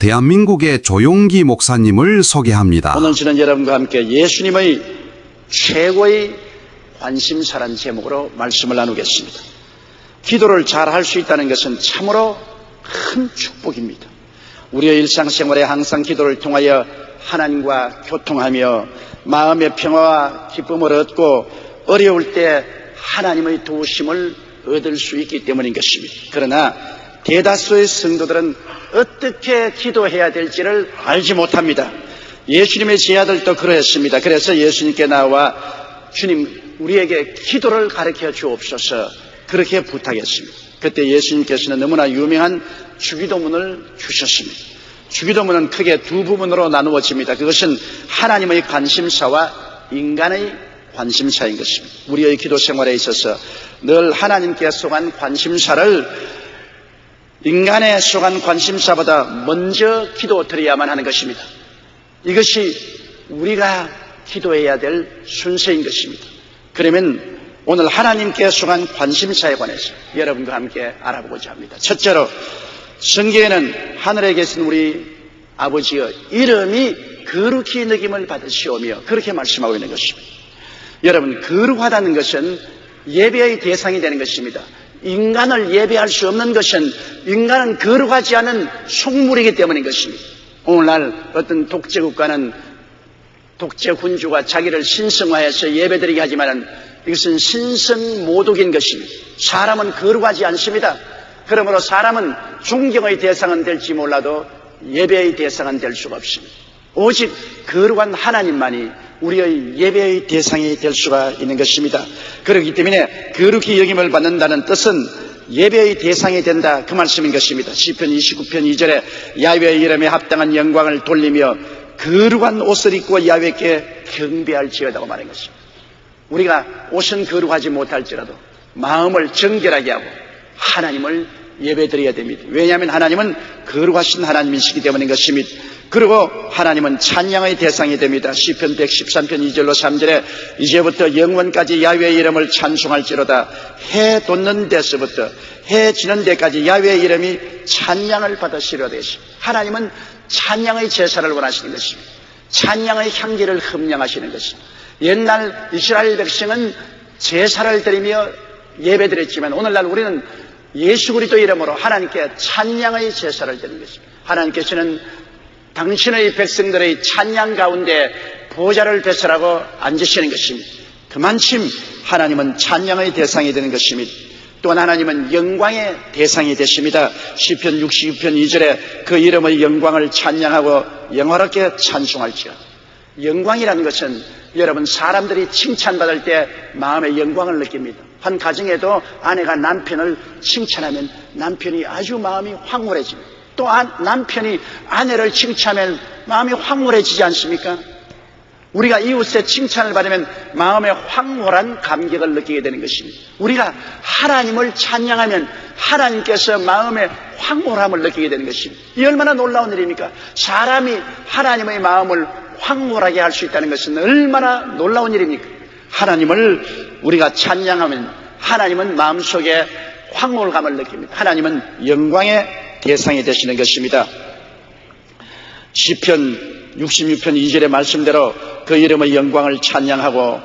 대한민국의 조용기 목사님을 소개합니다. 오늘 저는 여러분과 함께 예수님의 최고의 관심사라는 제목으로 말씀을 나누겠습니다. 기도를 잘 할 수 있다는 것은 참으로 큰 축복입니다. 우리의 일상생활에 항상 기도를 통하여 하나님과 교통하며 마음의 평화와 기쁨을 얻고 어려울 때 하나님의 도우심을 얻을 수 있기 때문인 것입니다. 그러나 대다수의 성도들은 어떻게 기도해야 될지를 알지 못합니다. 예수님의 제자들도 그러했습니다. 그래서 예수님께 나와 주님, 우리에게 기도를 가르쳐 주옵소서 그렇게 부탁했습니다. 그때 예수님께서는 너무나 유명한 주기도문을 주셨습니다. 주기도문은 크게 두 부분으로 나누어집니다. 그것은 하나님의 관심사와 인간의 관심사인 것입니다. 우리의 기도 생활에 있어서 늘 하나님께 속한 관심사를 인간에 속한 관심사보다 먼저 기도드려야만 하는 것입니다. 이것이 우리가 기도해야 될 순서인 것입니다. 그러면 오늘 하나님께 속한 관심사에 관해서 여러분과 함께 알아보고자 합니다. 첫째로 성경에는 하늘에 계신 우리 아버지의 이름이 거룩히 여김을 받으시오며 그렇게 말씀하고 있는 것입니다. 여러분, 거룩하다는 것은 예배의 대상이 되는 것입니다. 인간을 예배할 수 없는 것은 인간은 거룩하지 않은 속물이기 때문인 것입니다. 오늘날 어떤 독재국가는 독재군주가 자기를 신성화해서 예배드리게 하지만 이것은 신성모독인 것입니다. 사람은 거룩하지 않습니다. 그러므로 사람은 존경의 대상은 될지 몰라도 예배의 대상은 될 수가 없습니다. 오직 거룩한 하나님만이 우리의 예배의 대상이 될 수가 있는 것입니다. 그렇기 때문에 거룩히 여김을 받는다는 뜻은 예배의 대상이 된다, 그 말씀인 것입니다. 시편 29편 2절에 야훼의 이름에 합당한 영광을 돌리며 거룩한 옷을 입고 야훼께 경배할지어다고 말한 것입니다. 우리가 옷은 거룩하지 못할지라도 마음을 정결하게 하고 하나님을 예배드려야 됩니다. 왜냐하면 하나님은 거룩하신 하나님이시기 때문인 것입니다. 그리고 하나님은 찬양의 대상이 됩니다. 시편 113편 2절로 3절에 이제부터 영원까지 야훼의 이름을 찬송할지로다. 해 돋는 데서부터 해 지는 데까지 야훼의 이름이 찬양을 받으시려다. 하나님은 찬양의 제사를 원하시는 것입니다. 찬양의 향기를 흠양하시는 것입니다. 옛날 이스라엘 백성은 제사를 드리며 예배드렸지만 오늘날 우리는 예수 그리스도 이름으로 하나님께 찬양의 제사를 드리는 것입니다. 하나님께서는 당신의 백성들의 찬양 가운데 보좌를 배설하고 앉으시는 것입니다. 그만큼 하나님은 찬양의 대상이 되는 것입니다. 또한 하나님은 영광의 대상이 되십니다. 시편 66편 2절에 그 이름의 영광을 찬양하고 영화롭게 찬송할지어다. 영광이라는 것은 여러분, 사람들이 칭찬받을 때 마음의 영광을 느낍니다. 한 가정에도 아내가 남편을 칭찬하면 남편이 아주 마음이 황홀해집니다. 또 남편이 아내를 칭찬하면 마음이 황홀해지지 않습니까? 우리가 이웃의 칭찬을 받으면 마음에 황홀한 감격을 느끼게 되는 것입니다. 우리가 하나님을 찬양하면 하나님께서 마음에 황홀함을 느끼게 되는 것입니다. 이 얼마나 놀라운 일입니까? 사람이 하나님의 마음을 황홀하게 할 수 있다는 것은 얼마나 놀라운 일입니까? 하나님을 우리가 찬양하면 하나님은 마음속에 황홀감을 느낍니다. 하나님은 영광의 대상이 되시는 것입니다. 시편 66편 2절의 말씀대로 그 이름의 영광을 찬양하고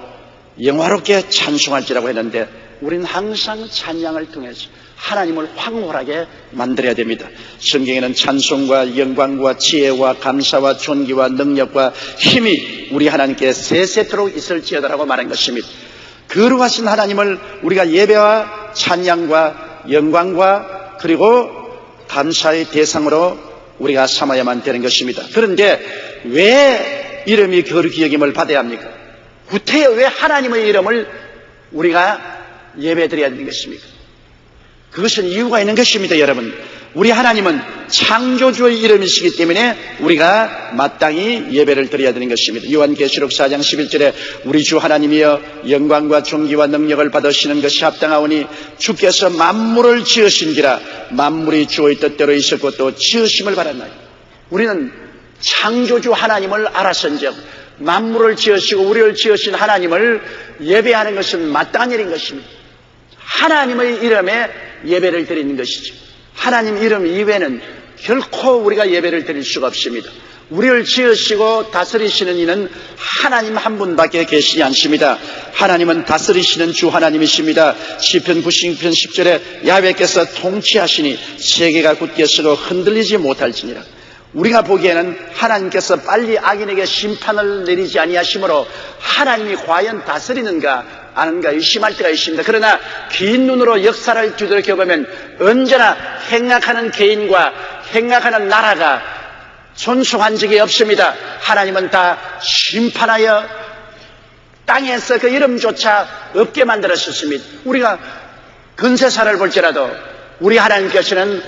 영화롭게 찬송할지라고 했는데 우리는 항상 찬양을 통해서 하나님을 황홀하게 만들어야 됩니다. 성경에는 찬송과 영광과 지혜와 감사와 존귀와 능력과 힘이 우리 하나님께 세세토록 있을지어다라고 말한 것입니다. 거룩하신 하나님을 우리가 예배와 찬양과 영광과 그리고 감사의 대상으로 우리가 삼아야만 되는 것입니다. 그런데 왜 이름이 거룩히 여김을 받아야 합니까? 구태여 왜 하나님의 이름을 우리가 예배드려야 되는 것입니까? 그것은 이유가 있는 것입니다. 여러분, 우리 하나님은 창조주의 이름이시기 때문에 우리가 마땅히 예배를 드려야 되는 것입니다. 요한계시록 4장 11절에 우리 주 하나님이여 영광과 존귀와 능력을 받으시는 것이 합당하오니 주께서 만물을 지으신지라 만물이 주의 뜻대로 있었고 또 지으심을 받았나니. 우리는 창조주 하나님을 알았은즉 만물을 지으시고 우리를 지으신 하나님을 예배하는 것은 마땅한 일인 것입니다. 하나님의 이름에 예배를 드리는 것이죠. 하나님 이름 이외에는 결코 우리가 예배를 드릴 수가 없습니다. 우리를 지으시고 다스리시는 이는 하나님 한 분밖에 계시지 않습니다. 하나님은 다스리시는 주 하나님이십니다. 시편 96편 10절에 야훼께서 통치하시니 세계가 굳게 서고 흔들리지 못할지니라. 우리가 보기에는 하나님께서 빨리 악인에게 심판을 내리지 아니하시므로 하나님이 과연 다스리는가 아는가 의심할 때가 있습니다. 그러나 긴 눈으로 역사를 뒤돌아보면 언제나 행악하는 개인과 행악하는 나라가 존속한 적이 없습니다. 하나님은 다 심판하여 땅에서 그 이름조차 없게 만들었습니다. 우리가 근세사를 볼지라도 우리 하나님께서는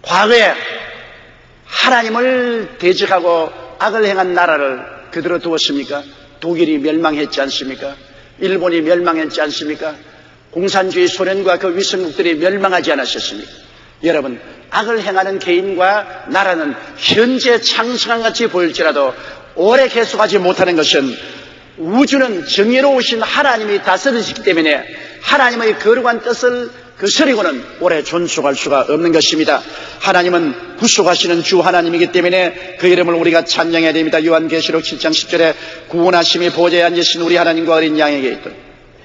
과거에 하나님을 대적하고 악을 행한 나라를 그대로 두었습니까? 독일이 멸망했지 않습니까? 일본이 멸망했지 않습니까? 공산주의 소련과 그 위성국들이 멸망하지 않았었습니까? 여러분, 악을 행하는 개인과 나라는 현재 창성한 같이 보일지라도 오래 계속하지 못하는 것은 우주는 정의로우신 하나님이 다스리시기 때문에 하나님의 거룩한 뜻을 거스리고는 오래 존속할 수가 없는 것입니다. 하나님은 구속하시는 주 하나님이기 때문에 그 이름을 우리가 찬양해야 됩니다. 요한계시록 7장 10절에 구원하심이 보좌에 앉으신 우리 하나님과 어린 양에게 있던,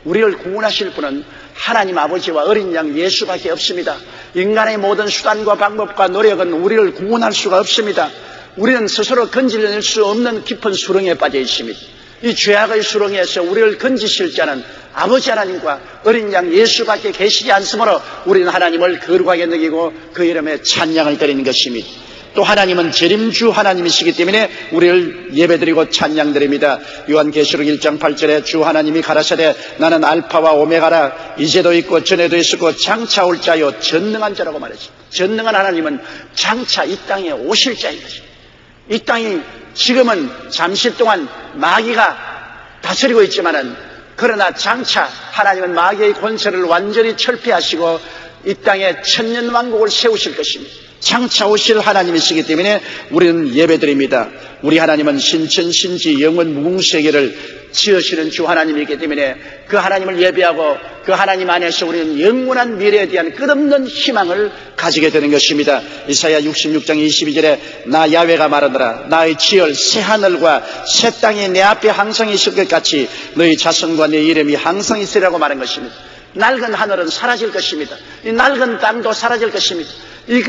우리를 구원하실 분은 하나님 아버지와 어린 양 예수밖에 없습니다. 인간의 모든 수단과 방법과 노력은 우리를 구원할 수가 없습니다. 우리는 스스로 건질낼 수 없는 깊은 수렁에 빠져 있습니다. 이 죄악의 수렁에서 우리를 건지실 자는 아버지 하나님과 어린 양 예수밖에 계시지 않으므로 우리는 하나님을 거룩하게 여기고 그 이름에 찬양을 드리는 것입니다. 또 하나님은 재림주 하나님이시기 때문에 우리를 예배드리고 찬양드립니다. 요한계시록 1장 8절에 주 하나님이 가라사대 나는 알파와 오메가라, 이제도 있고 전에도 있었고 장차 올 자요 전능한 자라고 말했습니다. 전능한 하나님은 장차 이 땅에 오실 자인 것입니다. 이 땅이 지금은 잠시 동안 마귀가 다스리고 있지만은, 그러나 장차 하나님은 마귀의 권세를 완전히 철폐하시고 이 땅에 천년왕국을 세우실 것입니다. 장차 오실 하나님이시기 때문에 우리는 예배드립니다. 우리 하나님은 신천신지 영원 무궁세계를 지으시는 주 하나님이기 때문에 그 하나님을 예배하고 그 하나님 안에서 우리는 영원한 미래에 대한 끝없는 희망을 가지게 되는 것입니다. 이사야 66장 22절에 나 야훼가 말하더라. 나의 지을 새 하늘과 새 땅이 내 앞에 항상 있을 것 같이 너희 자손과 내 이름이 항상 있으리라고 말한 것입니다. 낡은 하늘은 사라질 것입니다. 이 낡은 땅도 사라질 것입니다. 이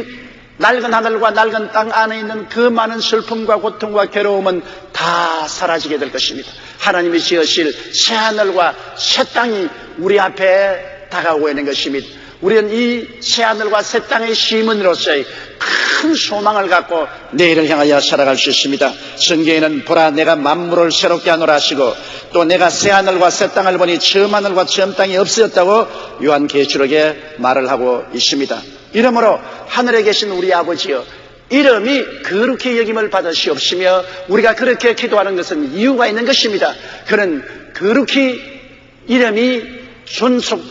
낡은 하늘과 낡은 땅 안에 있는 그 많은 슬픔과 고통과 괴로움은 다 사라지게 될 것입니다. 하나님이 지으실 새 하늘과 새 땅이 우리 앞에 다가오고 있는 것입니다. 우리는 이 새 하늘과 새 땅의 시민으로서의 큰 소망을 갖고 내일을 향하여 살아갈 수 있습니다. 성경에는 보라 내가 만물을 새롭게 하노라 하시고 또 내가 새 하늘과 새 땅을 보니 처음 하늘과 처음 땅이 없어졌다고 요한계시록에 말을 하고 있습니다. 이러므로 하늘에 계신 우리 아버지여, 이름이 거룩히 여김을 받으시옵시며 우리가 그렇게 기도하는 것은 이유가 있는 것입니다. 그는 거룩히 이름이 존속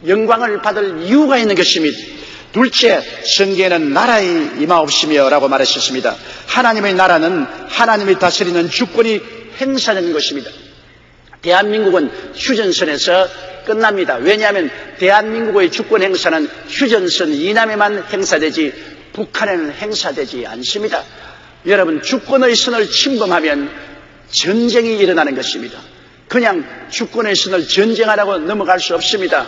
영광을 받을 이유가 있는 것입니다. 둘째, 성경에는 나라에 임하옵시며 라고 말하셨습니다. 하나님의 나라는 하나님이 다스리는 주권이 행사되는 것입니다. 대한민국은 휴전선에서 끝납니다. 왜냐하면 대한민국의 주권 행사는 휴전선 이남에만 행사되지 북한에는 행사되지 않습니다. 여러분, 주권의 선을 침범하면 전쟁이 일어나는 것입니다. 그냥 주권의 선을 전쟁하라고 넘어갈 수 없습니다.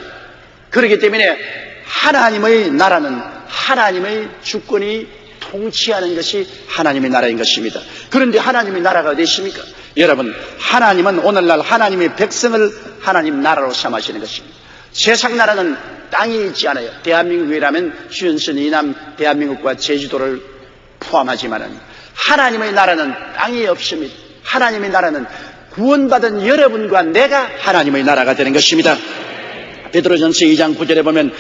그렇기 때문에 하나님의 나라는 하나님의 주권이 통치하는 것이 하나님의 나라인 것입니다. 그런데 하나님의 나라가 어디 있습니까? 여러분, 하나님은 오늘날 하나님의 백성을 하나님 나라로 삼으시는 것입니다. 세상 나라는 땅이 있지 않아요. 대한민국이라면 휴전선 이남 대한민국과 제주도를 포함하지만은 하나님의 나라는 땅이 없습니다. 하나님의 나라는 구원받은 여러분과 내가 하나님의 나라가 되는 것입니다. 베드로전서 2장 9절에 보면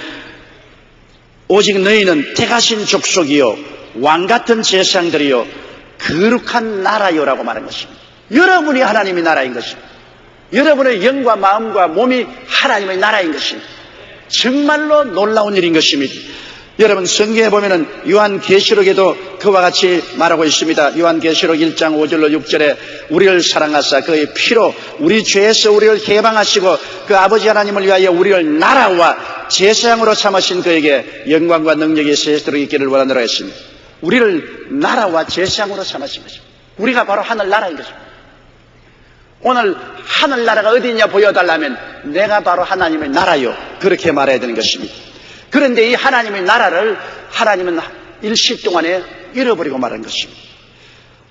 오직 너희는 택하신 족속이요 왕같은 제사장들이요 거룩한 나라요라고 말한 것입니다. 여러분이 하나님의 나라인 것입니다. 여러분의 영과 마음과 몸이 하나님의 나라인 것입니다. 정말로 놀라운 일인 것입니다. 여러분, 성경에 보면은 요한계시록에도 그와 같이 말하고 있습니다. 요한계시록 1장 5절로 6절에 우리를 사랑하사 그의 피로 우리 죄에서 우리를 해방하시고 그 아버지 하나님을 위하여 우리를 나라와 제사장으로 삼으신 그에게 영광과 능력이 세세토록 있기를 원하노라 했습니다. 우리를 나라와 제사장으로 삼으신 것입니다. 우리가 바로 하늘나라인 것입니다. 오늘 하늘나라가 어디 있냐 보여달라면 내가 바로 하나님의 나라요, 그렇게 말해야 되는 것입니다. 그런데 이 하나님의 나라를 하나님은 일시 동안에 잃어버리고 말한 것입니다.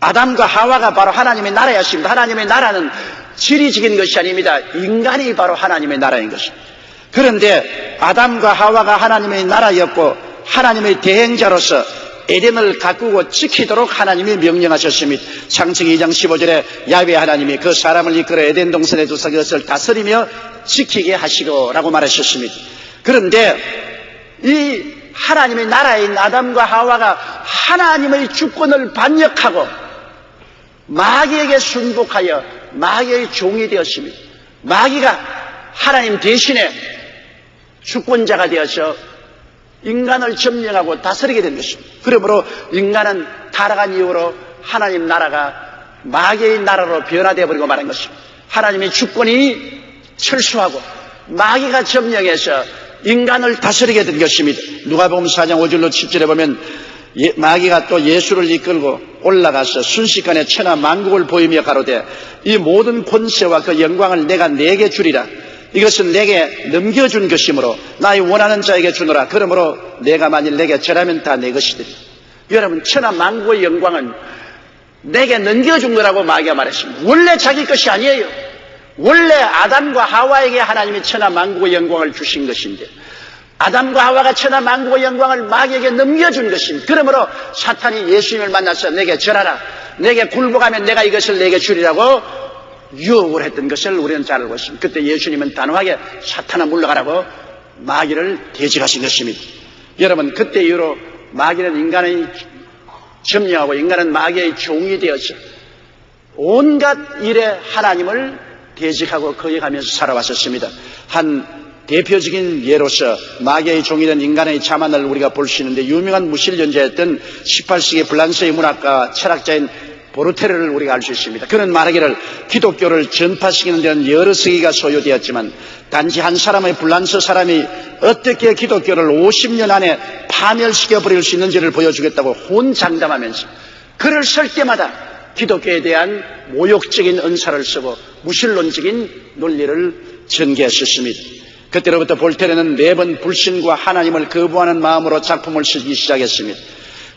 아담과 하와가 바로 하나님의 나라였습니다. 하나님의 나라는 지리적인 것이 아닙니다. 인간이 바로 하나님의 나라인 것입니다. 그런데 아담과 하와가 하나님의 나라였고 하나님의 대행자로서 에덴을 가꾸고 지키도록 하나님이 명령하셨습니다. 창세기 2장 15절에 야훼 하나님이 그 사람을 이끌어 에덴 동산에 두사 그것을 다스리며 지키게 하시고라고 말하셨습니다. 그런데 이 하나님의 나라인 아담과 하와가 하나님의 주권을 반역하고 마귀에게 순복하여 마귀의 종이 되었습니다. 마귀가 하나님 대신에 주권자가 되어서 인간을 점령하고 다스리게 된 것입니다. 그러므로 인간은 타락한 이후로 하나님 나라가 마귀의 나라로 변화되어 버리고 말한 것입니다. 하나님의 주권이 철수하고 마귀가 점령해서 인간을 다스리게 된 것입니다. 누가복음 4장 5절로 7절에 보면 마귀가 또 예수를 이끌고 올라가서 순식간에 천하 만국을 보이며 가로되 이 모든 권세와 그 영광을 내가 네게 주리라. 이것은 내게 넘겨준 것이므로 나의 원하는 자에게 주노라. 그러므로 내가 만일 내게 절하면 다 내 것이되리. 여러분, 천하 만국의 영광은 내게 넘겨준 거라고 마귀가 말했습니다. 원래 자기 것이 아니에요. 원래 아담과 하와에게 하나님이 천하 만국의 영광을 주신 것인데 아담과 하와가 천하 만국의 영광을 마귀에게 넘겨준 것입니다. 그러므로 사탄이 예수님을 만나서 내게 절하라, 내게 굴복하면 내가 이것을 내게 주리라고 유혹을 했던 것을 우리는 잘 알고 있습니다. 그때 예수님은 단호하게 사탄아 물러가라고 마귀를 대적하신 것입니다. 여러분, 그때 이후로 마귀는 인간의 점령하고 인간은 마귀의 종이 되어서 온갖 일에 하나님을 대적하고 거역하면서 살아왔었습니다. 한 대표적인 예로서 마귀의 종이 된 인간의 자만을 우리가 볼 수 있는데 유명한 무신론자였던 18세기 프랑스의 문학가 철학자인 보르테르를 우리가 알 수 있습니다. 그는 말하기를 기독교를 전파시키는 데는 여러 세기가 소요되었지만 단지 한 사람의 불란서 사람이 어떻게 기독교를 50년 안에 파멸시켜버릴 수 있는지를 보여주겠다고 혼장담하면서 글을 쓸 때마다 기독교에 대한 모욕적인 언사를 쓰고 무신론적인 논리를 전개했었습니다. 그때로부터 볼테르는 매번 불신과 하나님을 거부하는 마음으로 작품을 쓰기 시작했습니다.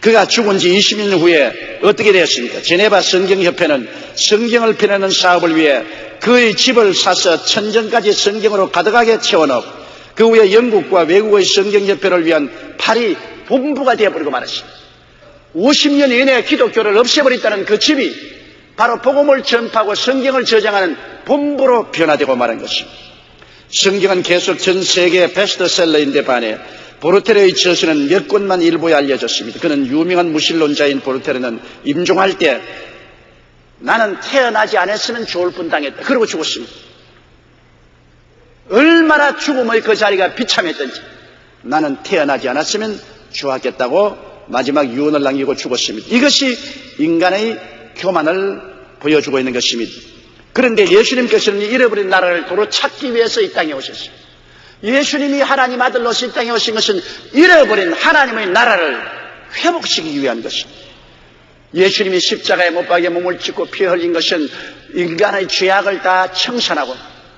그가 죽은 지 20년 후에 어떻게 되었습니까? 제네바 성경협회는 성경을 펴내는 사업을 위해 그의 집을 사서 천정까지 성경으로 가득하게 채워넣고 그 후에 영국과 외국의 성경협회를 위한 파리 본부가 되어버리고 말았습니다. 50년 이내에 기독교를 없애버렸다는 그 집이 바로 복음을 전파하고 성경을 저장하는 본부로 변화되고 말한 것입니다. 성경은 계속 전 세계 베스트셀러인데 반해 보르테르의 저서는 몇 권만 일부에 알려졌습니다. 그는 유명한 무신론자인 보르테르는 임종할 때 나는 태어나지 않았으면 좋을 뻔당했다. 그러고 죽었습니다. 얼마나 죽음의 그 자리가 비참했던지 나는 태어나지 않았으면 좋았겠다고 마지막 유언을 남기고 죽었습니다. 이것이 인간의 교만을 보여주고 있는 것입니다. 그런데 예수님께서는 잃어버린 나라를 도로 찾기 위해서 이 땅에 오셨습니다. 예수님이 하나님 아들로서 이 땅에 오신 것은 잃어버린 하나님의 나라를 회복시키기 위한 것입니다. 예수님이 십자가에 못 박여 몸을 찢고 피 흘린 것은 인간의 죄악을 다 청산하고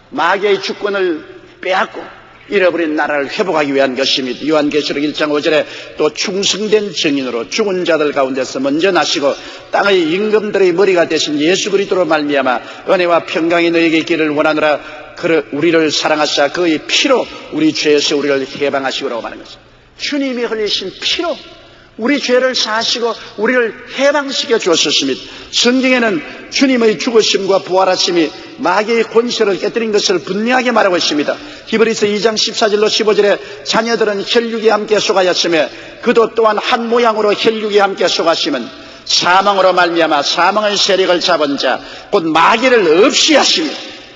마귀의 주권을 빼앗고 잃어버린 나라를 회복하기 위한 것입니다. 요한계시록 1장 5절에 또 충성된 증인으로 죽은 자들 가운데서 먼저 나시고 땅의 임금들의 머리가 되신 예수 그리스도로 말미암아 은혜와 평강이 너에게 있기를 원하노라. 우리를 사랑하사 그의 피로 우리 죄에서 우리를 해방하시고라고 말하는 것입니다. 주님이 흘리신 피로 우리 죄를 사하시고 우리를 해방시켜 주었습니다. 성경에는 주님의 죽으심과 부활하심이 마귀의 권세를 깨뜨린 것을 분명하게 말하고 있습니다. 히브리서 2장 14절로 15절에 자녀들은 혈육에 함께 속하였으며 그도 또한 한 모양으로 혈육에 함께 속하심은 사망으로 말미암아 사망의 세력을 잡은 자 곧 마귀를 없이 하시며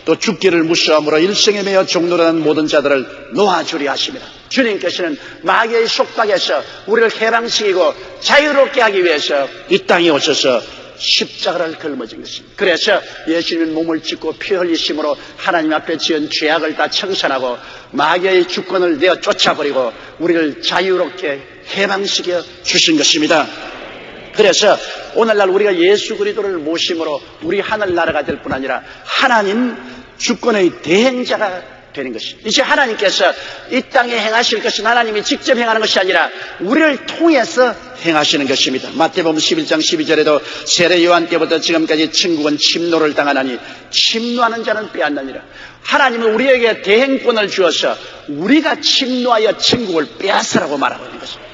또 죽기를 무서함으로 일생에 매여 종노라는 모든 자들을 놓아주리 하십니다. 주님께서는 마귀의 속박에서 우리를 해방시키고 자유롭게 하기 위해서 이 땅에 오셔서 십자가를 걸머진 것입니다. 그래서 예수님은 몸을 찢고 피 흘리심으로 하나님 앞에 지은 죄악을 다 청산하고 마귀의 주권을 내어 쫓아버리고 우리를 자유롭게 해방시켜 주신 것입니다. 그래서 오늘날 우리가 예수 그리스도를 모심으로 우리 하늘나라가 될 뿐 아니라 하나님 주권의 대행자가 되는 것입니다. 이제 하나님께서 이 땅에 행하실 것은 하나님이 직접 행하는 것이 아니라 우리를 통해서 행하시는 것입니다. 마태복음 11장 12절에도 세례 요한 때부터 지금까지 천국은 침노를 당하나니 침노하는 자는 빼앗느니라. 하나님은 우리에게 대행권을 주어서 우리가 침노하여 천국을 빼앗으라고 말하고 있는 것입니다.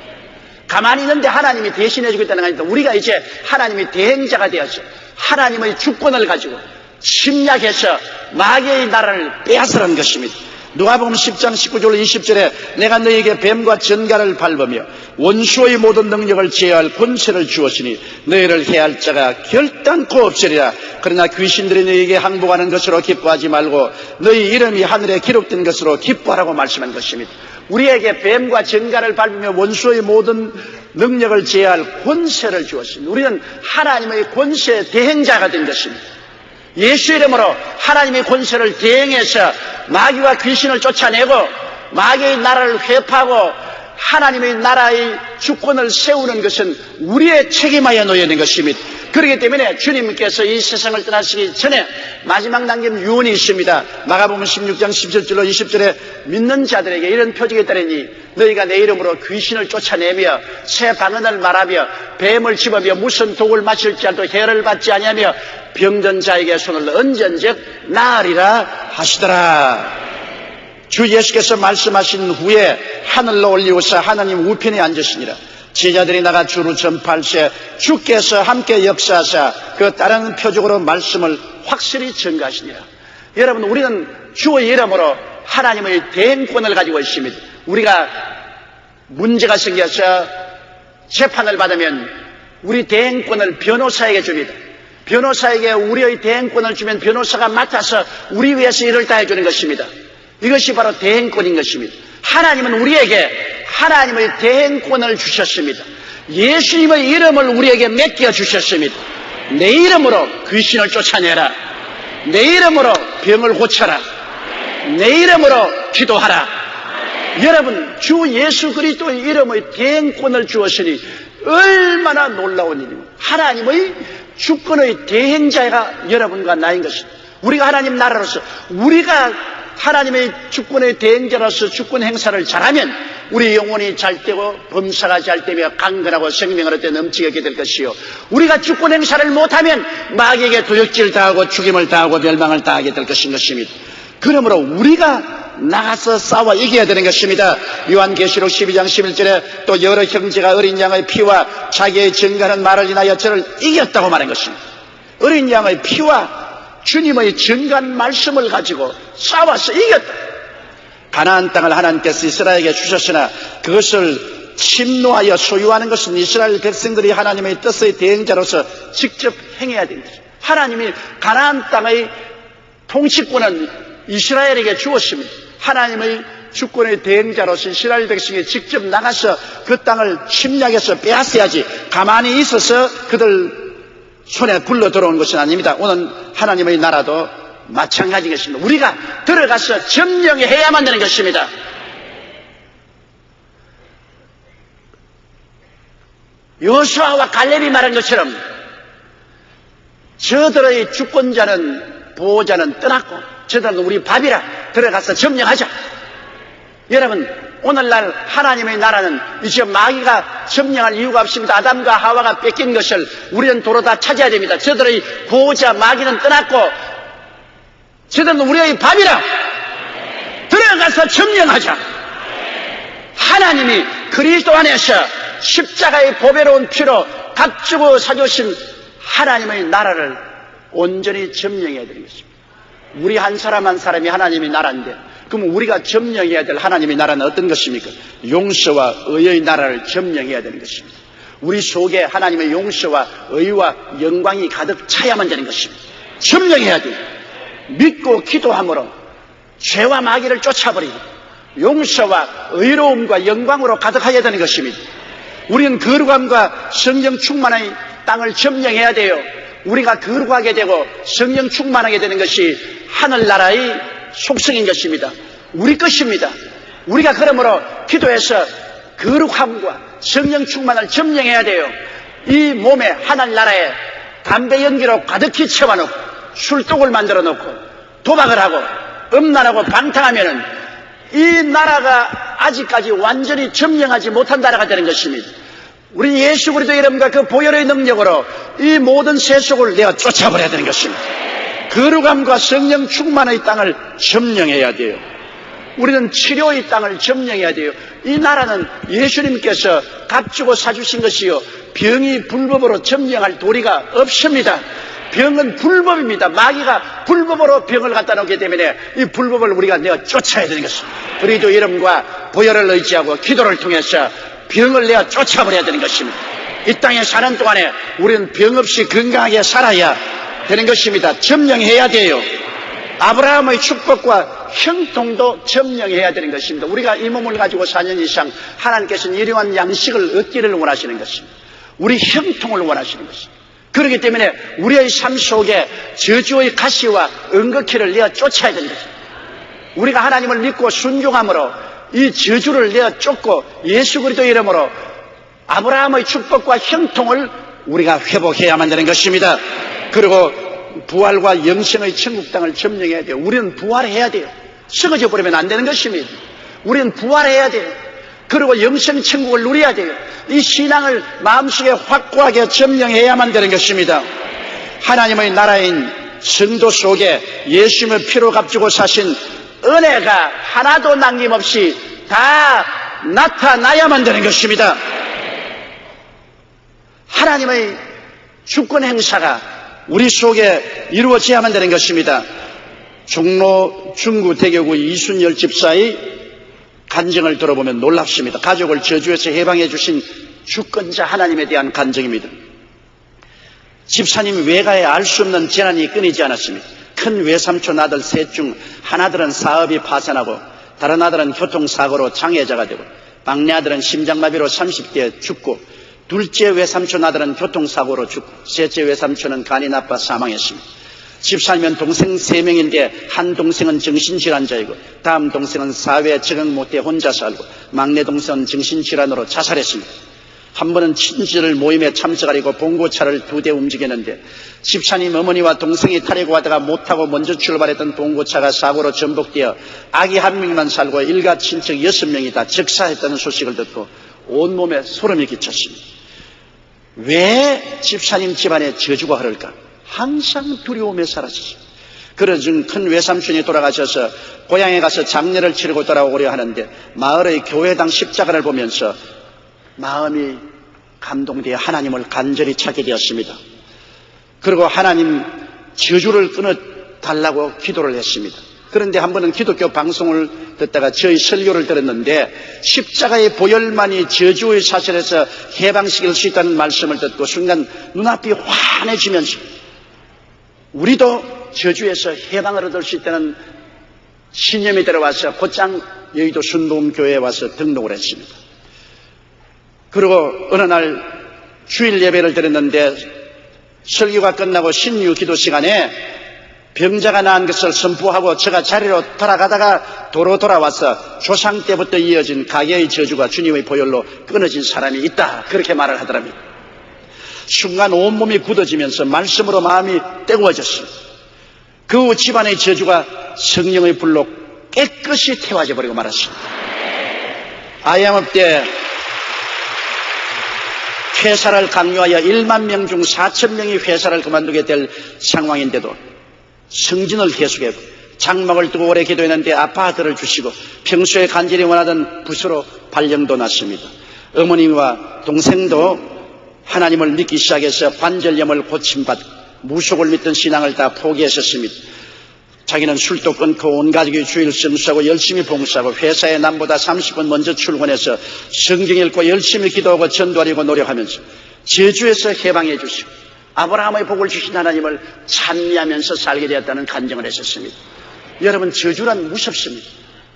가만히 있는데 하나님이 대신해 주고 있다는 게 아니라 우리가 이제 하나님의 대행자가 되어서 하나님의 주권을 가지고 침략해서 마귀의 나라를 빼앗으라는 것입니다. 누가복음 10장 19절 20절에 내가 너희에게 뱀과 전갈을 밟으며 원수의 모든 능력을 제어할 권세를 주었으니 너희를 해할 자가 결단코 없으리라. 그러나 귀신들이 너희에게 항복하는 것으로 기뻐하지 말고 너희 이름이 하늘에 기록된 것으로 기뻐하라고 말씀한 것입니다. 우리에게 뱀과 전갈을 밟으며 원수의 모든 능력을 제어할 권세를 주었습니다. 우리는 하나님의 권세 대행자가 된 것입니다. 예수 이름으로 하나님의 권세를 대행해서 마귀와 귀신을 쫓아내고 마귀의 나라를 회파하고 하나님의 나라의 주권을 세우는 것은 우리의 책임하에 놓여 있는 것입니다. 그렇기 때문에 주님께서 이 세상을 떠나시기 전에 마지막 남긴 유언이 있습니다. 마가복음 16장 17절로 20절에 믿는 자들에게 이런 표적이 따르니 너희가 내 이름으로 귀신을 쫓아내며 새 방언을 말하며 뱀을 집으며 무슨 독을 마실지라도 해를 받지 아니하며 병든 자에게 손을 얹은즉 나으리라 하시더라. 주 예수께서 말씀하신 후에 하늘로 올리우사 하나님 우편에 앉으시니라. 제자들이 나가 주로 전파할세 주께서 함께 역사하사 그 다른 표적으로 말씀을 확실히 전가하시니라. 여러분, 우리는 주의 이름으로 하나님의 대행권을 가지고 있습니다. 우리가 문제가 생겨서 재판을 받으면 우리 대행권을 변호사에게 줍니다. 변호사에게 우리의 대행권을 주면 변호사가 맡아서 우리 위해서 일을 다 해주는 것입니다. 이것이 바로 대행권인 것입니다. 하나님은 우리에게 하나님의 대행권을 주셨습니다. 예수님의 이름을 우리에게 맡겨 주셨습니다. 내 이름으로 귀신을 쫓아내라. 내 이름으로 병을 고쳐라. 내 이름으로 기도하라. 여러분, 주 예수 그리스도의 이름의 대행권을 주었으니 얼마나 놀라운 일입니까? 하나님의 주권의 대행자가 여러분과 나인 것입니다. 우리가 하나님 나라로서 우리가 하나님의 주권의 대행자로서 주권 행사를 잘하면 우리 영혼이 잘 되고 범사가 잘 되며 강건하고 생명을 얻게 넘치게 될 것이요, 우리가 주권 행사를 못하면 마귀에게 도적질 당하고 죽임을 당하고 멸망을 당하게 될 것입니다. 그러므로 우리가 나가서 싸워 이겨야 되는 것입니다. 요한계시록 12장 11절에 또 여러 형제가 어린 양의 피와 자기의 증거하는 말을 인하여 저를 이겼다고 말한 것입니다. 어린 양의 피와 주님의 증거한 말씀을 가지고 싸워서 이겼다. 가나안 땅을 하나님께서 이스라엘에게 주셨으나 그것을 침노하여 소유하는 것은 이스라엘 백성들이 하나님의 뜻의 대행자로서 직접 행해야 됩니다. 하나님이 가나안 땅의 통치권은 이스라엘에게 주었습니다. 하나님의 주권의 대행자로서 이스라엘 백성이 직접 나가서 그 땅을 침략해서 빼앗아야지 가만히 있어서 그들 손에 굴러 들어온 것은 아닙니다. 오늘 하나님의 나라도 마찬가지 것입니다. 우리가 들어가서 점령해야만 되는 것입니다. 여호수아와 갈렙이 말한 것처럼 저들의 주권자는 보호자는 떠났고 저들은 우리 밥이라 들어가서 점령하자. 여러분, 오늘날 하나님의 나라는 이제 마귀가 점령할 이유가 없습니다. 아담과 하와가 뺏긴 것을 우리는 도로 다 찾아야 됩니다. 저들의 보호자 마귀는 떠났고 저들은 우리의 밥이라 들어가서 점령하자. 하나님이 그리스도 안에서 십자가의 보배로운 피로 값주고 사주신 하나님의 나라를 온전히 점령해야 되는 것입니다. 우리 한 사람 한 사람이 하나님의 나라인데 그럼 우리가 점령해야 될 하나님의 나라는 어떤 것입니까? 용서와 의의 나라를 점령해야 되는 것입니다. 우리 속에 하나님의 용서와 의와 영광이 가득 차야만 되는 것입니다. 점령해야 돼요. 믿고 기도함으로 죄와 마귀를 쫓아버리고 용서와 의로움과 영광으로 가득하여야 되는 것입니다. 우리는 거룩함과 성령 충만의 땅을 점령해야 돼요. 우리가 거룩하게 되고 성령 충만하게 되는 것이 하늘나라의 속성인 것입니다. 우리 것입니다. 우리가 그러므로 기도해서 거룩함과 성령 충만을 점령해야 돼요. 이 몸에 하늘나라에 담배 연기로 가득히 채워놓고 술독을 만들어 놓고 도박을 하고 음란하고 방탕하면은 이 나라가 아직까지 완전히 점령하지 못한 나라가 되는 것입니다. 우리 예수 그리스도 이름과 그 보혈의 능력으로 이 모든 세속을 내가 쫓아버려야 되는 것입니다. 거룩함과 성령 충만의 땅을 점령해야 돼요. 우리는 치료의 땅을 점령해야 돼요. 이 나라는 예수님께서 값주고 사주신 것이요, 병이 불법으로 점령할 도리가 없습니다. 병은 불법입니다. 마귀가 불법으로 병을 갖다 놓기 때문에 이 불법을 우리가 내가 쫓아야 되는 것입니다. 그리스도 이름과 보혈을 의지하고 기도를 통해서 병을 내가 쫓아버려야 되는 것입니다. 이 땅에 사는 동안에 우리는 병 없이 건강하게 살아야 되는 것입니다. 점령해야 돼요. 아브라함의 축복과 형통도 점령해야 되는 것입니다. 우리가 이 몸을 가지고 4년 이상 하나님께서는 일용한 양식을 얻기를 원하시는 것입니다. 우리 형통을 원하시는 것입니다. 그렇기 때문에 우리의 삶 속에 저주의 가시와 은거키를 내어 쫓아야 되는 것입니다. 우리가 하나님을 믿고 순종함으로 이 저주를 내어 쫓고 예수 그리스도 이름으로 아브라함의 축복과 형통을 우리가 회복해야만 되는 것입니다. 그리고 부활과 영생의 천국 땅을 점령해야 돼요. 우리는 부활해야 돼요. 썩어져 버리면 안 되는 것입니다. 우리는 부활해야 돼요. 그리고 영생 천국을 누려야 돼요. 이 신앙을 마음속에 확고하게 점령해야만 되는 것입니다. 하나님의 나라인 성도 속에 예수님의 피로 값주고 사신 은혜가 하나도 남김없이 다 나타나야만 되는 것입니다. 하나님의 주권 행사가 우리 속에 이루어져야만 되는 것입니다. 종로 중구 대교구 이순열 집사의 간증을 들어보면 놀랍습니다. 가족을 저주에서 해방해 주신 주권자 하나님에 대한 간증입니다. 집사님 외가에 알 수 없는 재난이 끊이지 않았습니다. 큰 외삼촌 아들 셋 중 하나들은 사업이 파산하고 다른 아들은 교통사고로 장애자가 되고 막내 아들은 심장마비로 30대에 죽고 둘째 외삼촌 아들은 교통사고로 죽고 셋째 외삼촌은 간이 나빠 사망했습니다. 집사님은 동생 3명인데 한 동생은 정신질환자이고 다음 동생은 사회에 적응 못해 혼자 살고 막내 동생은 정신질환으로 자살했습니다. 한 번은 친지들 모임에 참석하려고 봉고차를 2대 움직였는데 집사님 어머니와 동생이 타려고 하다가 못하고 먼저 출발했던 봉고차가 사고로 전복되어 아기 1명만 살고 일가 친척 6명이 다 즉사했다는 소식을 듣고 온몸에 소름이 끼쳤습니다. 왜 집사님 집안에 저주가 흐를까? 항상 두려움에 살았습니다. 그래서 큰 외삼촌이 돌아가셔서 고향에 가서 장례를 치르고 돌아오려 하는데 마을의 교회당 십자가를 보면서 마음이 감동되어 하나님을 간절히 찾게 되었습니다. 그리고 하나님 저주를 끊어달라고 기도를 했습니다. 그런데 한 번은 기독교 방송을 듣다가 저희 설교를 들었는데 십자가의 보혈만이 저주의 사슬에서 해방시킬 수 있다는 말씀을 듣고 순간 눈앞이 환해지면서 우리도 저주에서 해방을 얻을 수 있다는 신념이 들어와서 곧장 여의도 순복음교회에 와서 등록을 했습니다. 그리고 어느 날 주일 예배를 드렸는데 설교가 끝나고 신유 기도 시간에 병자가 나은 것을 선포하고 제가 자리로 돌아가다가 도로 돌아와서 조상 때부터 이어진 가계의 저주가 주님의 보혈로 끊어진 사람이 있다, 그렇게 말을 하더랍니다. 순간 온몸이 굳어지면서 말씀으로 마음이 뜨거워졌습니다. 그 후 집안의 저주가 성령의 불로 깨끗이 태워져 버리고 말았습니다. 아이암업 때 회사를 강요하여 1만 명 중 4천 명이 회사를 그만두게 될 상황인데도 승진을 계속했고 장막을 두고 오래 기도했는데 아파트를 주시고 평소에 간절히 원하던 부서로 발령도 났습니다. 어머님과 동생도 하나님을 믿기 시작해서 관절염을 고침받고 무속을 믿던 신앙을 다 포기했었습니다. 자기는 술도 끊고 온 가족이 주일 성수하고 열심히 봉사하고 회사에 남보다 30분 먼저 출근해서 성경 읽고 열심히 기도하고 전도하려고 노력하면서 저주에서 해방해 주시고 아브라함의 복을 주신 하나님을 찬미하면서 살게 되었다는 간증을 했었습니다. 여러분, 저주란 무섭습니다.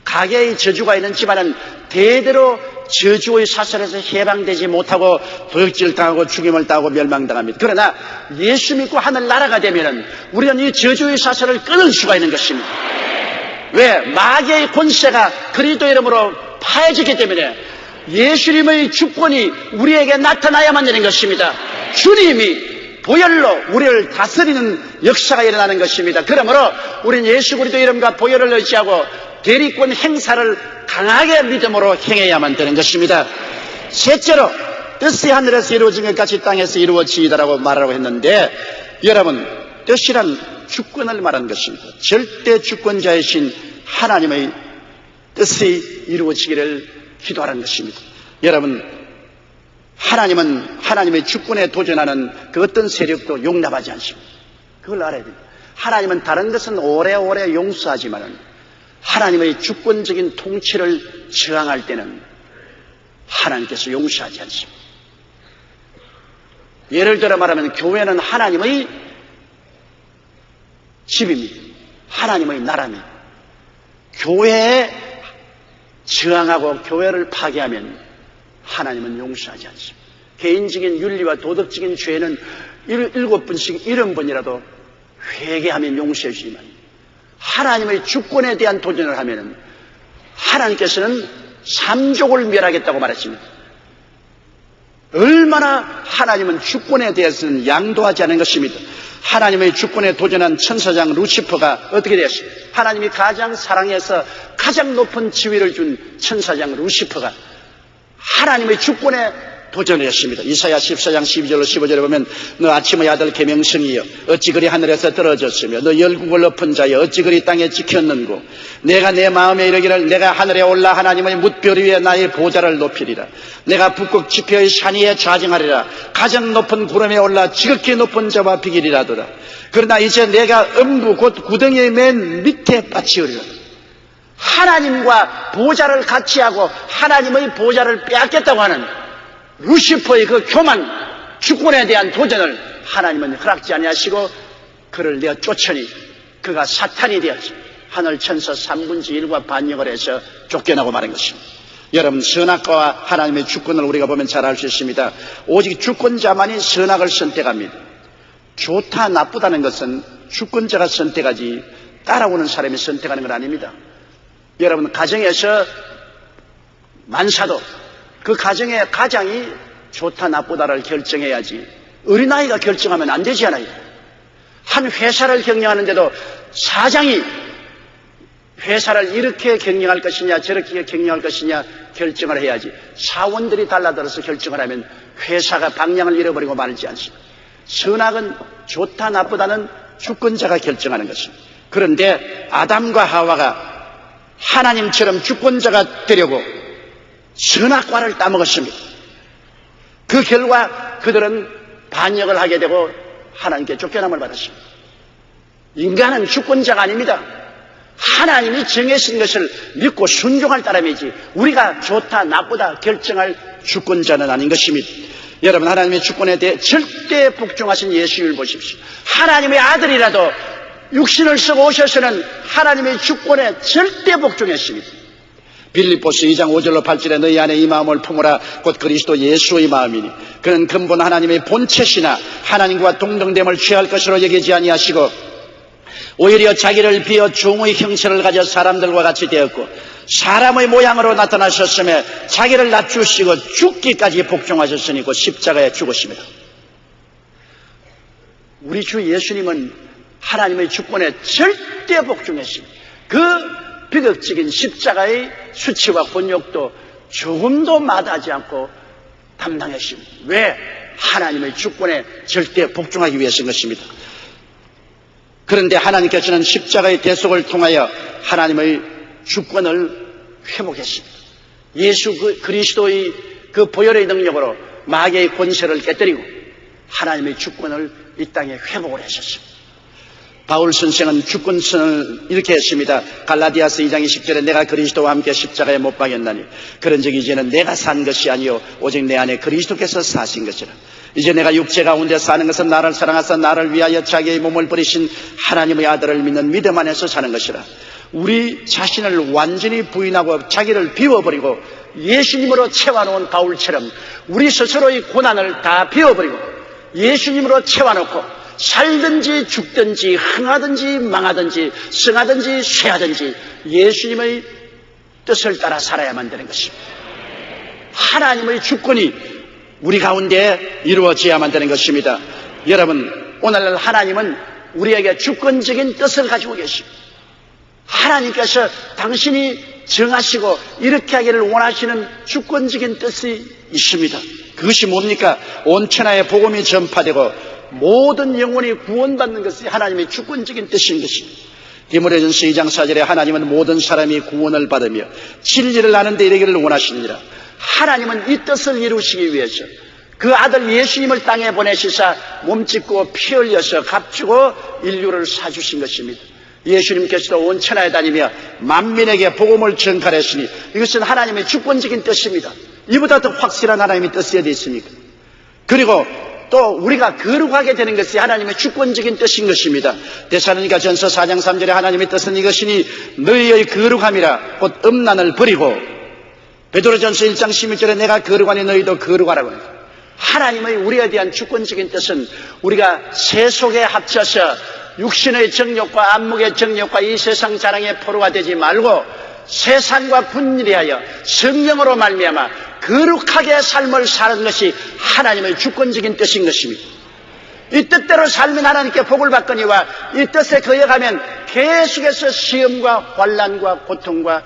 가계의 저주가 있는 집안은 대대로 저주의 사슬에서 해방되지 못하고 도역질 당하고 죽임을 당하고 멸망당합니다. 그러나 예수 믿고 하늘 나라가 되면은 우리는 이 저주의 사슬을 끊을 수가 있는 것입니다. 왜? 마귀의 권세가 그리스도 이름으로 파해졌기 때문에 예수님의 주권이 우리에게 나타나야만 되는 것입니다. 주님이 보혈로 우리를 다스리는 역사가 일어나는 것입니다. 그러므로 우리는 예수 그리스도 이름과 보혈을 의지하고 대리권 행사를 강하게 믿음으로 행해야만 되는 것입니다. 셋째로 뜻이 하늘에서 이루어진 것 같이 땅에서 이루어지이다라고 말하라고 했는데, 여러분, 뜻이란 주권을 말하는 것입니다. 절대 주권자이신 하나님의 뜻이 이루어지기를 기도하라는 것입니다. 여러분, 하나님은 하나님의 주권에 도전하는 그 어떤 세력도 용납하지 않습니다. 그걸 알아야 됩니다. 하나님은 다른 것은 오래오래 용서하지만 하나님의 주권적인 통치를 저항할 때는 하나님께서 용서하지 않습니다. 예를 들어 말하면 교회는 하나님의 집입니다. 하나님의 나라입니다. 교회에 저항하고 교회를 파괴하면 하나님은 용서하지 않습니다. 개인적인 윤리와 도덕적인 죄는 7번씩 70번이라도 회개하면 용서해 주지만 하나님의 주권에 대한 도전을 하면 하나님께서는 3족을 멸하겠다고 말했습니다. 얼마나 하나님은 주권에 대해서는 양도하지 않은 것입니다. 하나님의 주권에 도전한 천사장 루시퍼가 어떻게 되었습니까? 하나님이 가장 사랑해서 가장 높은 지위를 준 천사장 루시퍼가 하나님의 주권에 도전을 했습니다. 이사야 14장 12절로 15절에 보면 너 아침의 아들 계명성이여 어찌 그리 하늘에서 떨어졌으며 너 열국을 엎은 자여 어찌 그리 땅에 지켰는고 내가 내 마음에 이르기를 내가 하늘에 올라 하나님의 뭇별 위에 나의 보좌를 높이리라. 내가 북극 지표의 산 위에 좌정하리라. 가장 높은 구름에 올라 지극히 높은 자와 비기리라더라. 그러나 이제 내가 음부 곧 구덩이의 맨 밑에 빠치우리라. 하나님과 보좌를 같이 하고 하나님의 보좌를 빼앗겠다고 하는 루시퍼의 그 교만, 주권에 대한 도전을 하나님은 허락지 아니하시고 그를 내어 쫓으니 그가 사탄이 되었지. 하늘 천사 3분의 1과 반역을 해서 쫓겨나고 마는 것입니다. 여러분, 선악과와 하나님의 주권을 우리가 보면 잘 알 수 있습니다. 오직 주권자만이 선악을 선택합니다. 좋다 나쁘다는 것은 주권자가 선택하지 따라오는 사람이 선택하는 건 아닙니다. 여러분, 가정에서 만사도 그 가정의 가장이 좋다 나쁘다를 결정해야지 어린아이가 결정하면 안 되잖아요. 한 회사를 경영하는데도 사장이 회사를 이렇게 경영할 것이냐 저렇게 경영할 것이냐 결정을 해야지 사원들이 달라들어서 결정을 하면 회사가 방향을 잃어버리고 말지 않습니다. 선악은 좋다 나쁘다는 주권자가 결정하는 것입니다. 그런데 아담과 하와가 하나님처럼 주권자가 되려고 선악과를 따먹었습니다. 그 결과 그들은 반역을 하게 되고 하나님께 쫓겨남을 받았습니다. 인간은 주권자가 아닙니다. 하나님이 정해진 것을 믿고 순종할 따름이지 우리가 좋다 나쁘다 결정할 주권자는 아닌 것입니다. 여러분, 하나님의 주권에 대해 절대 복종하신 예수를 보십시오. 하나님의 아들이라도 육신을 쓰고 오셔서는 하나님의 주권에 절대 복종했습니다. 빌립보서 2장 5절로 8절에 너희 안에 이 마음을 품으라 곧 그리스도 예수의 마음이니 그는 근본 하나님의 본체시나 하나님과 동등됨을 취할 것으로 여기지 아니하시고 오히려 자기를 비어 종의 형체를 가져 사람들과 같이 되었고 사람의 모양으로 나타나셨으며 자기를 낮추시고 죽기까지 복종하셨으니 곧 십자가에 죽으십니다. 우리 주 예수님은 하나님의 주권에 절대 복종했습니다. 그 비극적인 십자가의 수치와 곤욕도 조금도 마다하지 않고 담당했습니다. 왜? 하나님의 주권에 절대 복종하기 위해서인 것입니다. 그런데 하나님께서는 십자가의 대속을 통하여 하나님의 주권을 회복했습니다. 예수 그리스도의 그 보혈의 능력으로 마귀의 권세를 깨뜨리고 하나님의 주권을 이 땅에 회복을 하셨습니다. 바울 선생은 주권선을 이렇게 했습니다. 갈라디아서 2장 20절에 내가 그리스도와 함께 십자가에 못 박였나니 그런즉 이제는 내가 산 것이 아니요 오직 내 안에 그리스도께서 사신 것이라. 이제 내가 육체 가운데 사는 것은 나를 사랑하사 나를 위하여 자기의 몸을 버리신 하나님의 아들을 믿는 믿음 안에서 사는 것이라. 우리 자신을 완전히 부인하고 자기를 비워버리고 예수님으로 채워놓은 바울처럼 우리 스스로의 고난을 다 비워버리고 예수님으로 채워놓고 살든지 죽든지 흥하든지 망하든지 성하든지 쇠하든지 예수님의 뜻을 따라 살아야만 되는 것입니다. 하나님의 주권이 우리 가운데 이루어져야만 되는 것입니다. 여러분, 오늘날 하나님은 우리에게 주권적인 뜻을 가지고 계십니다. 하나님께서 당신이 정하시고 이렇게 하기를 원하시는 주권적인 뜻이 있습니다. 그것이 뭡니까? 온 천하에 복음이 전파되고 모든 영혼이 구원받는 것이 하나님의 주권적인 뜻인 것입니다. 디모데전서 2장 4절에 하나님은 모든 사람이 구원을 받으며 진리를 아는 데 이르기를 원하시느니라. 하나님은 이 뜻을 이루시기 위해서 그 아들 예수님을 땅에 보내시사 몸짓고 피 흘려서 값주고 인류를 사주신 것입니다. 예수님께서도 온 천하에 다니며 만민에게 복음을 전가했으니 이것은 하나님의 주권적인 뜻입니다. 이보다 더 확실한 하나님의 뜻이 어디 있습니까? 그리고 또 우리가 거룩하게 되는 것이 하나님의 주권적인 뜻인 것입니다. 데살로니가 전서 4장 3절에 하나님의 뜻은 이것이니 너희의 거룩함이라 곧 음란을 버리고, 베드로전서 1장 16절에 내가 거룩하니 너희도 거룩하라고 합니다. 하나님의 우리에 대한 주권적인 뜻은 우리가 세속에 합쳐서 육신의 정욕과 안목의 정욕과 이 세상 자랑의 포로가 되지 말고 세상과 분리하여 성령으로 말미암아 거룩하게 삶을 사는 것이 하나님의 주권적인 뜻인 것입니다. 이 뜻대로 살면 하나님께 복을 받거니와 이 뜻에 거역하면 계속해서 시험과 환난과 고통과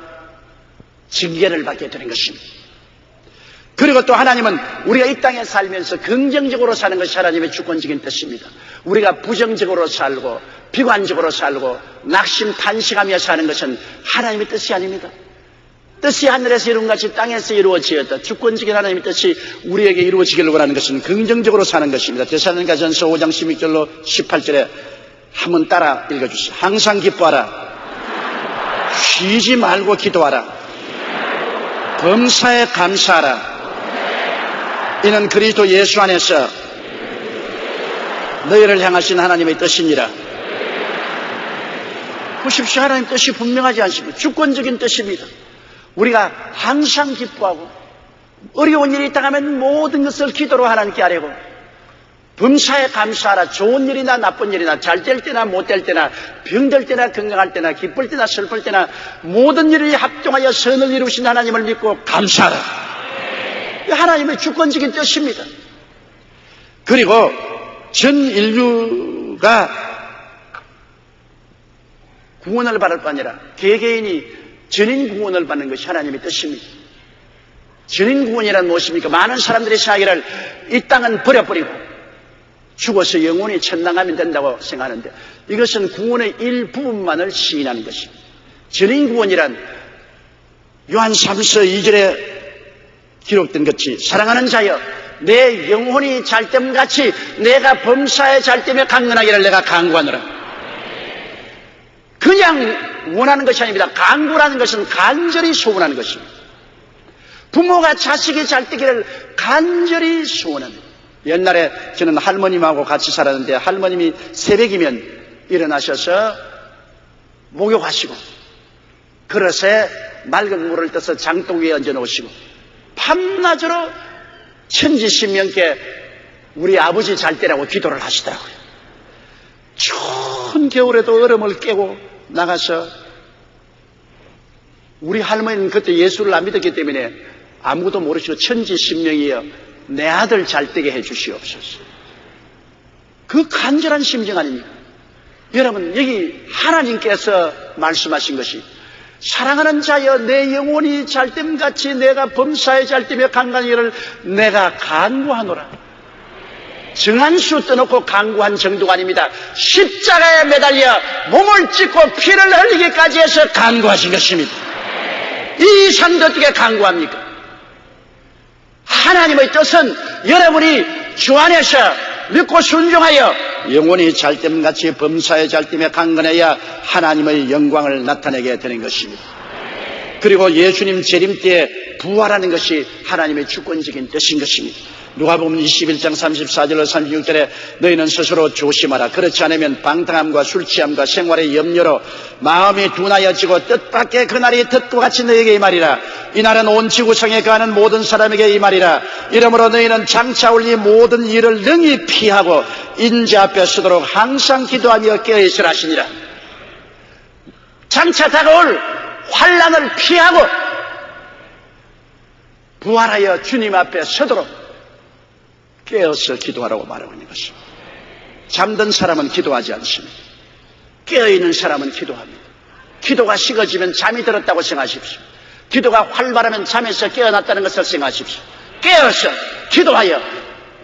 징계를 받게 되는 것입니다. 그리고 또 하나님은 우리가 이 땅에 살면서 긍정적으로 사는 것이 하나님의 주권적인 뜻입니다. 우리가 부정적으로 살고 비관적으로 살고 낙심 탄식하며 사는 것은 하나님의 뜻이 아닙니다. 뜻이 하늘에서 이룬 같이 땅에서 이루어지었다. 주권적인 하나님의 뜻이 우리에게 이루어지기를 원하는 것은 긍정적으로 사는 것입니다. 데살로니가 전서 5장 16절로 18절에 한번 따라 읽어주세요. 항상 기뻐하라. 쉬지 말고 기도하라. 범사에 감사하라. 이는 그리스도 예수 안에서 너희를 향하신 하나님의 뜻이니라. 보십시오. 하나님의 뜻이 분명하지 않습니까? 주권적인 뜻입니다. 우리가 항상 기뻐하고 어려운 일이 있다 하면 모든 것을 기도로 하나님께 아뢰고 범사에 감사하라. 좋은 일이나 나쁜 일이나 잘 될 때나 못 될 때나 병들 때나 건강할 때나 기쁠 때나 슬플 때나 모든 일을 합동하여 선을 이루신 하나님을 믿고 감사하라. 하나님의 주권적인 뜻입니다. 그리고 전 인류가 구원을 받을 뿐 아니라 개개인이 전인 구원을 받는 것이 하나님의 뜻입니다. 전인 구원이란 무엇입니까? 많은 사람들이 생각하기를 이 땅은 버려버리고 죽어서 영원히 천당 가면 된다고 생각하는데 이것은 구원의 일부분만을 시인하는 것입니다. 전인 구원이란 요한 3서 2절에 기록된 것이 사랑하는 자여 내 영혼이 잘됨같이 내가 범사에 잘됨에 강건하기를 내가 간구하노라. 그냥 원하는 것이 아닙니다. 간구라는 것은 간절히 소원하는 것입니다. 부모가 자식이 잘되기를 간절히 소원합니다. 옛날에 저는 할머님하고 같이 살았는데 할머님이 새벽이면 일어나셔서 목욕하시고 그릇에 맑은 물을 떠서 장독 위에 얹어 놓으시고 밤낮으로 천지신명께 우리 아버지 잘 때라고 기도를 하시더라고요. 추운 겨울에도 얼음을 깨고 나가서 우리 할머니는 그때 예수를 안 믿었기 때문에 아무것도 모르시고 천지신명이여 내 아들 잘 되게 해 주시옵소서. 그 간절한 심정 아닙니까? 여러분, 여기 하나님께서 말씀하신 것이 사랑하는 자여 내 영혼이 잘됨같이 내가 범사에 잘됨에 강간이를 내가 간구하노라. 정한 수 떠놓고 간구한 정도가 아닙니다. 십자가에 매달려 몸을 찢고 피를 흘리기까지 해서 간구하신 것입니다. 이 이상도 어떻게 간구합니까? 하나님의 뜻은 여러분이 주 안에서 믿고 순종하여 영혼이 잘됨같이 범사에 잘됨에 강건해야 하나님의 영광을 나타내게 되는 것입니다. 그리고 예수님 재림 때에 부활하는 것이 하나님의 주권적인 뜻인 것입니다. 누가복음 21장 34절로 36절에 너희는 스스로 조심하라. 그렇지 않으면 방탕함과 술취함과 생활의 염려로 마음이 둔하여지고 뜻밖의 그날이 덫과 같이 너희에게 임하리라. 이날은 온 지구상에 거하는 모든 사람에게 임하리라. 이러므로 너희는 장차 올 이 모든 일을 능히 피하고 인자 앞에 서도록 항상 기도하며 깨어있으라 하시니라. 장차 다가올 환난을 피하고 부활하여 주님 앞에 서도록 깨어서 기도하라고 말하고 있는 것입니다. 잠든 사람은 기도하지 않습니다. 깨어있는 사람은 기도합니다. 기도가 식어지면 잠이 들었다고 생각하십시오. 기도가 활발하면 잠에서 깨어났다는 것을 생각하십시오. 깨어서 기도하여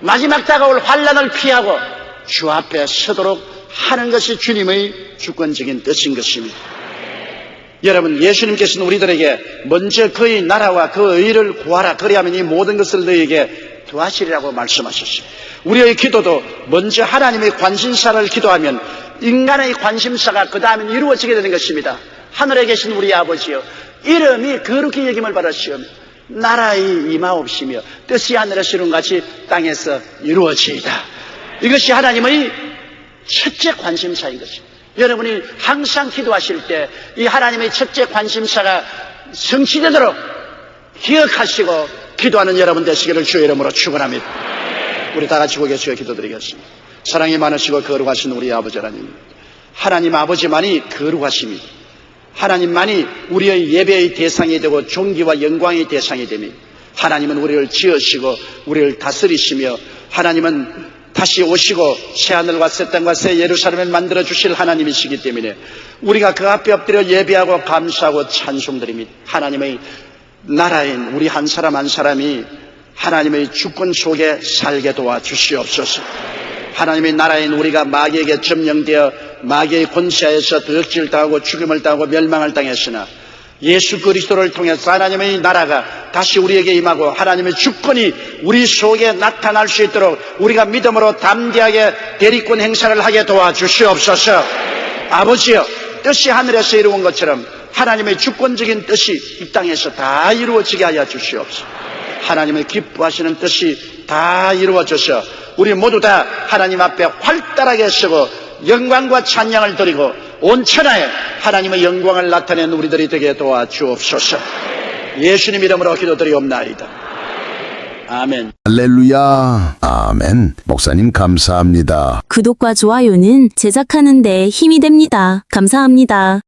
마지막 다가올 환난을 피하고 주 앞에 서도록 하는 것이 주님의 주권적인 뜻인 것입니다. 여러분, 예수님께서는 우리들에게 먼저 그의 나라와 그 의를 구하라. 그리하면 이 모든 것을 너희에게 더하시리라고 말씀하셨습니다. 우리의 기도도 먼저 하나님의 관심사를 기도하면 인간의 관심사가 그 다음에 이루어지게 되는 것입니다. 하늘에 계신 우리 아버지여, 이름이 거룩히 여김을 받으시오며 나라의 임하옵시며 뜻이 하늘에서 이룬 같이 땅에서 이루어지이다. 이것이 하나님의 첫째 관심사인 것입니다. 여러분이 항상 기도하실 때 이 하나님의 첫째 관심사가 성취되도록 기억하시고 기도하는 여러분 되시기를 주의 이름으로 축원합니다. 우리 다 같이 고개 숙여 기도드리겠습니다. 사랑이 많으시고 거룩하신 우리 아버지 하나님, 하나님 아버지만이 거룩하십니다. 하나님만이 우리의 예배의 대상이 되고 존귀와 영광의 대상이 됩니다. 하나님은 우리를 지으시고 우리를 다스리시며 하나님은 다시 오시고 새하늘과 새 땅과 새 예루살렘을 만들어 주실 하나님이시기 때문에 우리가 그 앞에 엎드려 예배하고 감사하고 찬송드립니다. 하나님의 나라인 우리 한 사람 한 사람이 하나님의 주권 속에 살게 도와주시옵소서. 하나님의 나라인 우리가 마귀에게 점령되어 마귀의 권세하에서 덕질을 당하고 죽임을 당하고 멸망을 당했으나 예수 그리스도를 통해서 하나님의 나라가 다시 우리에게 임하고 하나님의 주권이 우리 속에 나타날 수 있도록 우리가 믿음으로 담대하게 대리권 행사를 하게 도와주시옵소서. 아버지여, 뜻이 하늘에서 이루어진 것처럼 하나님의 주권적인 뜻이 이 땅에서 다 이루어지게 하여 주시옵소서. 하나님의 기뻐하시는 뜻이 다 이루어져서 우리 모두 다 하나님 앞에 활달하게 서고 영광과 찬양을 드리고 온 천하에 하나님의 영광을 나타낸 우리들이 되게 도와주옵소서. 예수님 이름으로 기도드리옵나이다. 아멘. 할렐루야. 아멘. 목사님 감사합니다. 구독과 좋아요는 제작하는 데 힘이 됩니다. 감사합니다.